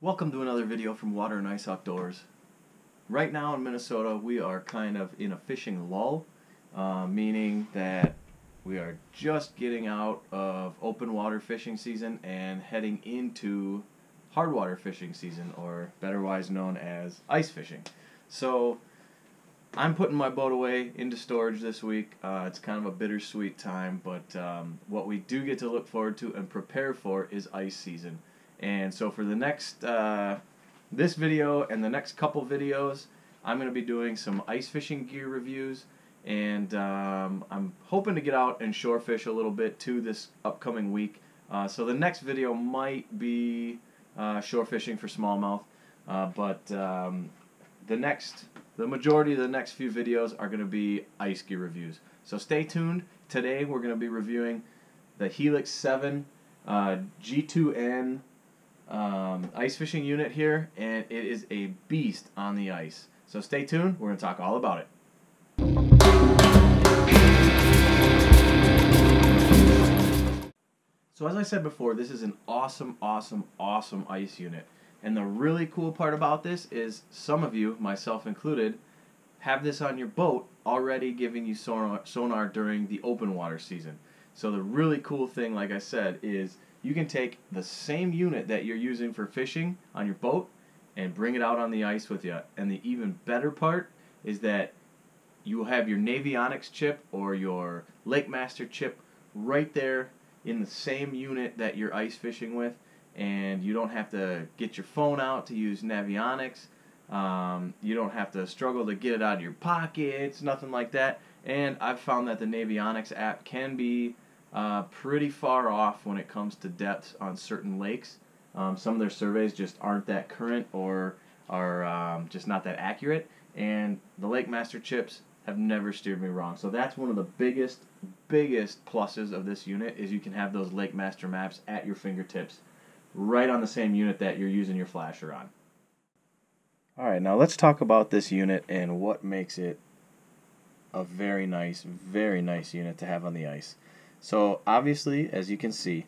Welcome to another video from Water and Ice Outdoors. Right now in Minnesota we are kind of in a fishing lull, meaning that we are just getting out of open water fishing season and heading into hard water fishing season, or betterwise known as ice fishing. So I'm putting my boat away into storage this week. It's kind of a bittersweet time, but what we do get to look forward to and prepare for is ice season. And so for the next, this video and the next couple videos, I'm going to be doing some ice fishing gear reviews, and I'm hoping to get out and shore fish a little bit too this upcoming week. So the next video might be shore fishing for smallmouth, but the majority of the next few videos are going to be ice gear reviews. So stay tuned. Today we're going to be reviewing the Helix 7 G2N ice fishing unit here, and it is a beast on the ice. So stay tuned, we're going to talk all about it. So as I said before, this is an awesome ice unit. And the really cool part about this is some of you, myself included, have this on your boat already giving you sonar during the open water season. So the really cool thing, like I said, is you can take the same unit that you're using for fishing on your boat and bring it out on the ice with you. And the even better part is that you will have your Navionics chip or your Lake Master chip right there in the same unit that you're ice fishing with, and you don't have to get your phone out to use Navionics. You don't have to struggle to get it out of your pockets, nothing like that. And I've found that the Navionics app can be pretty far off when it comes to depths on certain lakes. Some of their surveys just aren't that current or are just not that accurate, and the Lake Master chips have never steered me wrong. So that's one of the biggest pluses of this unit, is you can have those Lake Master maps at your fingertips right on the same unit that you're using your flasher on. Alright, now let's talk about this unit and what makes it a very nice unit to have on the ice. So obviously, as you can see,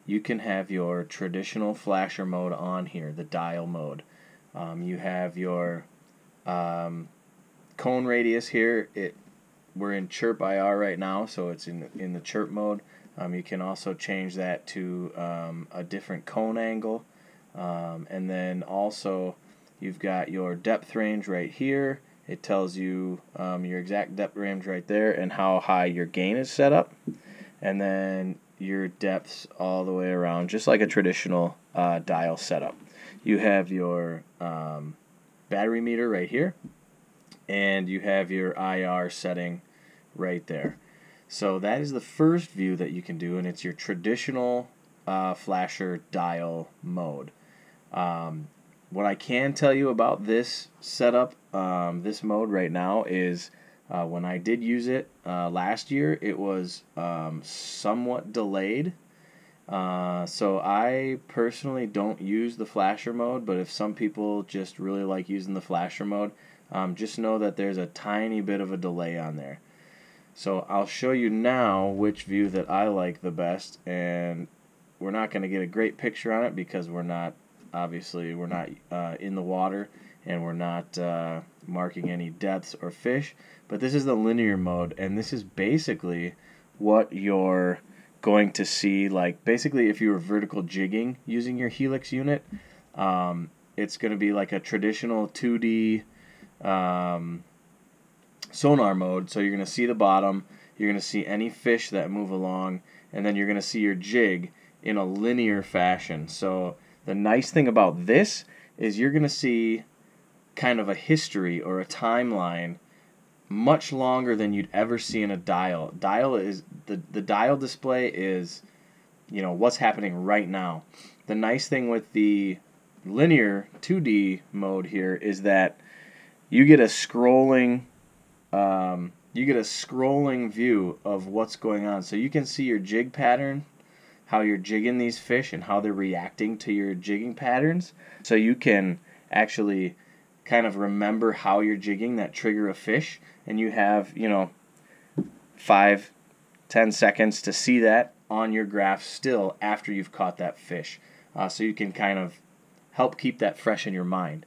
you can have your traditional flasher mode on here, the dial mode. You have your cone radius here. We're in chirp IR right now, so it's in the chirp mode. You can also change that to a different cone angle, and then also you've got your depth range right here. It tells you your exact depth range right there and how high your gain is set up, and then your depths all the way around, just like a traditional dial setup. You have your battery meter right here, and you have your IR setting right there. So that is the first view that you can do, and it's your traditional flasher dial mode. What I can tell you about this setup, this mode right now, is when I did use it last year, it was somewhat delayed. So I personally don't use the flasher mode, but if some people just really like using the flasher mode, just know that there's a tiny bit of a delay on there. So I'll show you now which view that I like the best, and we're not going to get a great picture on it because we're not in the water, and we're not marking any depths or fish. But this is the linear mode, and this is basically what you're going to see. Like, basically, if you were vertical jigging using your Helix unit, it's going to be like a traditional 2D sonar mode. So you're going to see the bottom, you're going to see any fish that move along, and then you're going to see your jig in a linear fashion. So the nice thing about this is you're going to see kind of a history or a timeline much longer than you'd ever see in a dial. The dial display is, you know, what's happening right now. The nice thing with the linear 2D mode here is that you get a scrolling view of what's going on. So you can see your jig pattern, how you're jigging these fish and how they're reacting to your jigging patterns. So you can actually kind of remember how you're jigging that trigger a fish, and you have, 5-10 seconds to see that on your graph still after you've caught that fish. So you can kind of help keep that fresh in your mind.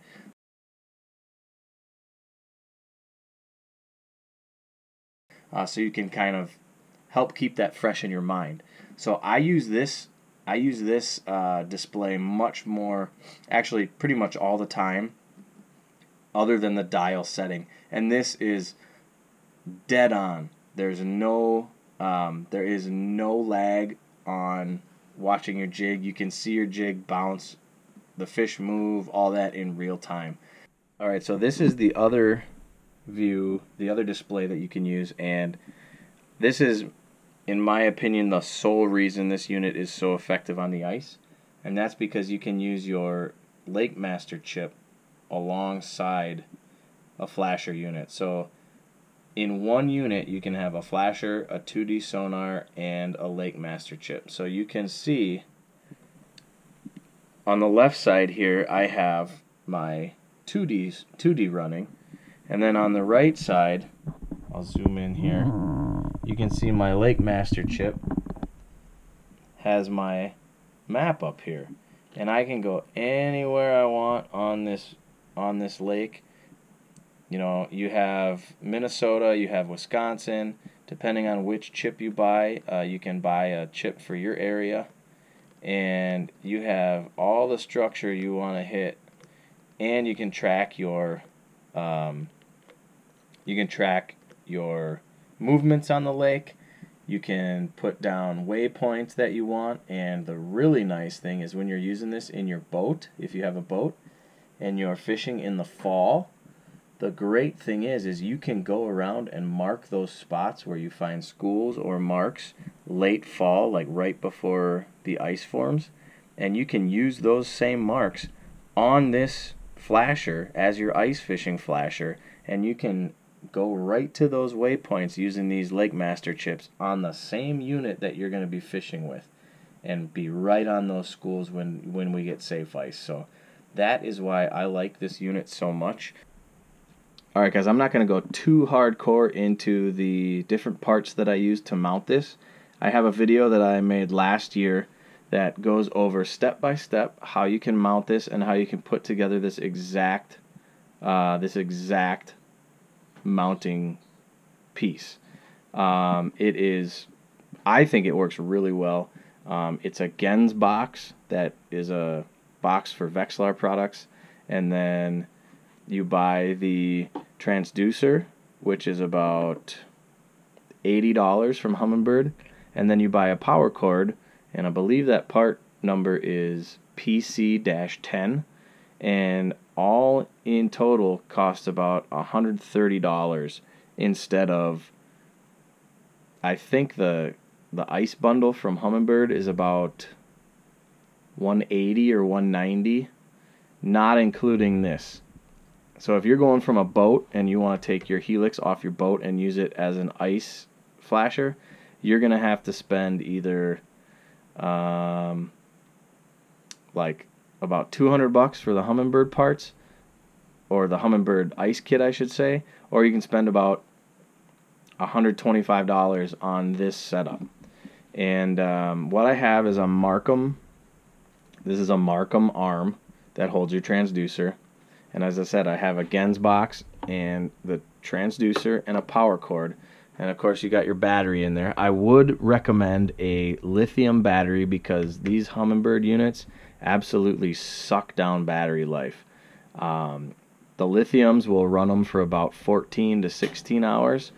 So you can kind of help keep that fresh in your mind. So I use this display much more, actually pretty much all the time, other than the dial setting. And this is dead on. There is no lag on watching your jig. You can see your jig bounce, the fish move, all that in real time. All right, so this is the other view, the other display that you can use, and this is, in my opinion, the sole reason this unit is so effective on the ice, and that's because you can use your Lake Master chip alongside a flasher unit. So in one unit you can have a flasher, a 2D sonar, and a Lake Master chip. So you can see on the left side here I have my 2D running, and then on the right side, I'll zoom in here, you can see my Lake Master chip has my map up here, and I can go anywhere I want on this lake. You know, you have Minnesota, you have Wisconsin. Depending on which chip you buy, you can buy a chip for your area, and you have all the structure you want to hit, and you can track your movements on the lake. You can put down waypoints that you want, and the really nice thing is when you're using this in your boat, if you have a boat and you're fishing in the fall, the great thing is you can go around and mark those spots where you find schools or marks late fall, like right before the ice forms, and you can use those same marks on this flasher as your ice fishing flasher, and you can go right to those waypoints using these Lake Master chips on the same unit that you're going to be fishing with, and be right on those schools when we get safe ice. So that is why I like this unit so much. Alright guys, I'm not going to go too hardcore into the different parts that I use to mount this. I have a video that I made last year that goes over step by step how you can mount this and how you can put together this exact mounting piece. I think it works really well. It's a Gens box that is a box for Vexilar products, and then you buy the transducer, which is about $80 from Humminbird, and then you buy a power cord, and I believe that part number is PC-10, and all in total costs about $130 instead of, I think the ice bundle from Humminbird is about $180 or $190, not including this. So if you're going from a boat and you want to take your Helix off your boat and use it as an ice flasher, you're going to have to spend either like about $200 for the Humminbird parts, or the Humminbird ice kit I should say, or you can spend about $125 on this setup. And what I have is a Markham. This is a Markham arm that holds your transducer. And as I said, I have a Gens box and the transducer and a power cord. And of course you got your battery in there. I would recommend a lithium battery because these Humminbird units absolutely suck down battery life. The lithiums will run them for about 14 to 16 hours.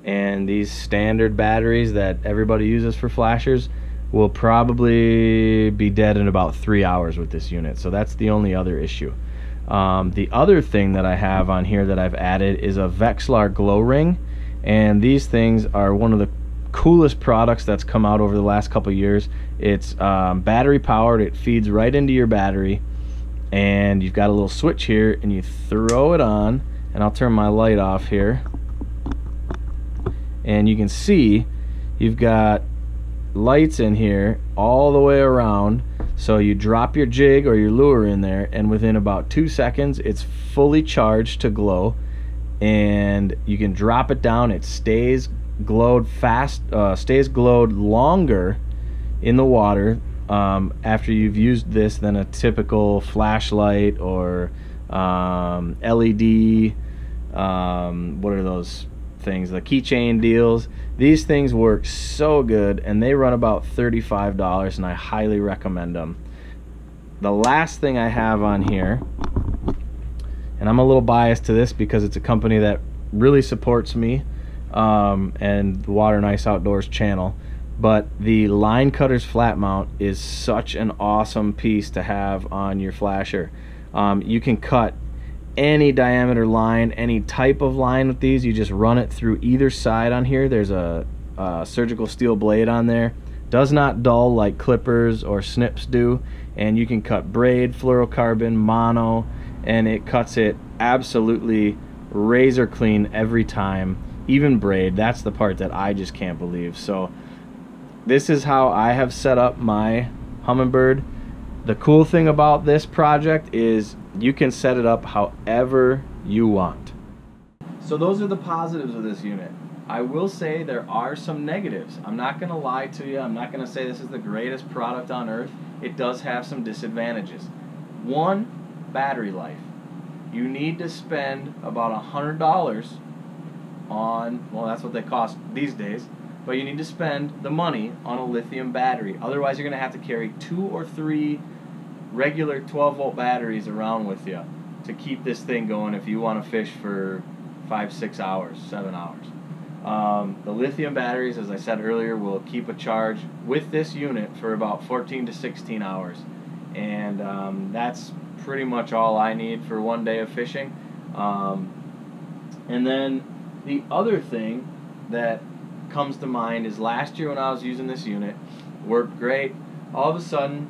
And these standard batteries that everybody uses for flashers will probably be dead in about 3 hours with this unit. So that's the only other issue. The other thing that I have on here that I've added is a Vexilar glow ring, and these things are one of the coolest products that's come out over the last couple years. It's battery powered. It feeds right into your battery, and you've got a little switch here, and you throw it on, and I'll turn my light off here, and you can see you've got lights in here all the way around. So you drop your jig or your lure in there, and within about 2 seconds it's fully charged to glow, and you can drop it down. It stays glowed fast, stays glowed longer in the water after you've used this than a typical flashlight or LED, what are those things, the keychain deals. These things work so good, and they run about $35, and I highly recommend them. The last thing I have on here, and I'm a little biased to this because it's a company that really supports me and the Water and Ice Outdoors channel, but the line cutters flat mount is such an awesome piece to have on your flasher. You can cut any diameter line, any type of line with these. You just run it through either side on here. There's a surgical steel blade on there. Does not dull like clippers or snips do, and you can cut braid, fluorocarbon, mono, and it cuts it absolutely razor clean every time. Even braid, that's the part that I just can't believe. So this is how I have set up my Humminbird. The cool thing about this project is you can set it up however you want. So those are the positives of this unit. I will say there are some negatives. I'm not going to lie to you. I'm not going to say this is the greatest product on earth. It does have some disadvantages. One, battery life. You need to spend about $100 on, well, that's what they cost these days, but you need to spend the money on a lithium battery. Otherwise, you're going to have to carry 2 or 3 regular 12-volt batteries around with you to keep this thing going if you want to fish for 5, 6 hours, 7 hours. The lithium batteries, as I said earlier, will keep a charge with this unit for about 14 to 16 hours. And that's pretty much all I need for one day of fishing. And then the other thing that comes to mind is last year when I was using this unit, worked great. All of a sudden,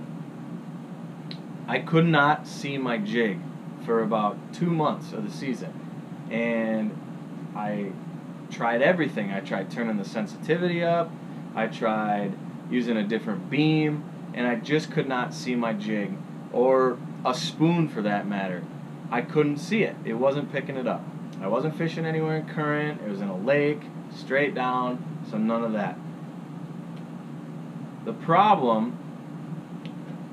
I could not see my jig for about 2 months of the season. And I tried everything. I tried turning the sensitivity up, I tried using a different beam, and I just could not see my jig, or a spoon for that matter. I couldn't see it. It wasn't picking it up. I wasn't fishing anywhere in current. It was in a lake, straight down, so none of that. The problem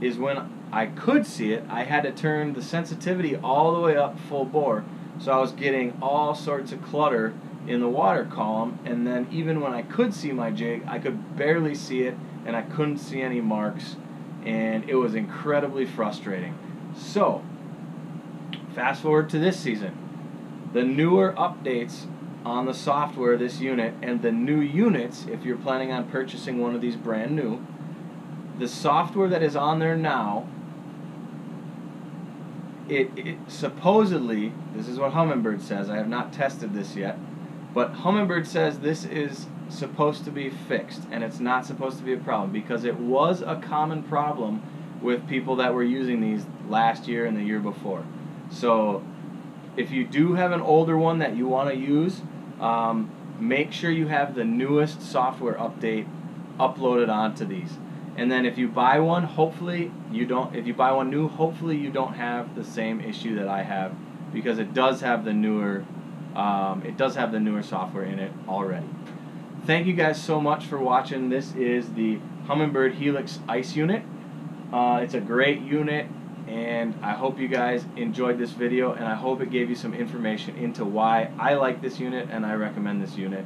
is when I could see it, I had to turn the sensitivity all the way up full bore, so I was getting all sorts of clutter in the water column, and then even when I could see my jig, I could barely see it, and I couldn't see any marks, and it was incredibly frustrating. So, fast forward to this season. The newer updates on the software of this unit, and the new units, if you're planning on purchasing one of these brand new, the software that is on there now, it supposedly, this is what Humminbird says, I have not tested this yet, but Humminbird says this is supposed to be fixed, and it's not supposed to be a problem, because it was a common problem with people that were using these last year and the year before. So if you do have an older one that you want to use, make sure you have the newest software update uploaded onto these. And then if you buy one, hopefully you don't. If you buy one new, hopefully you don't have the same issue that I have, because it does have the newer, software in it already. Thank you guys so much for watching. This is the Humminbird Helix Ice Unit. It's a great unit, and I hope you guys enjoyed this video, and I hope it gave you some information into why I like this unit and I recommend this unit.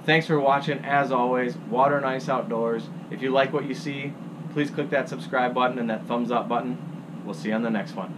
Thanks for watching. As always, Water and Ice Outdoors. If you like what you see, please click that subscribe button and that thumbs up button. We'll see you on the next one.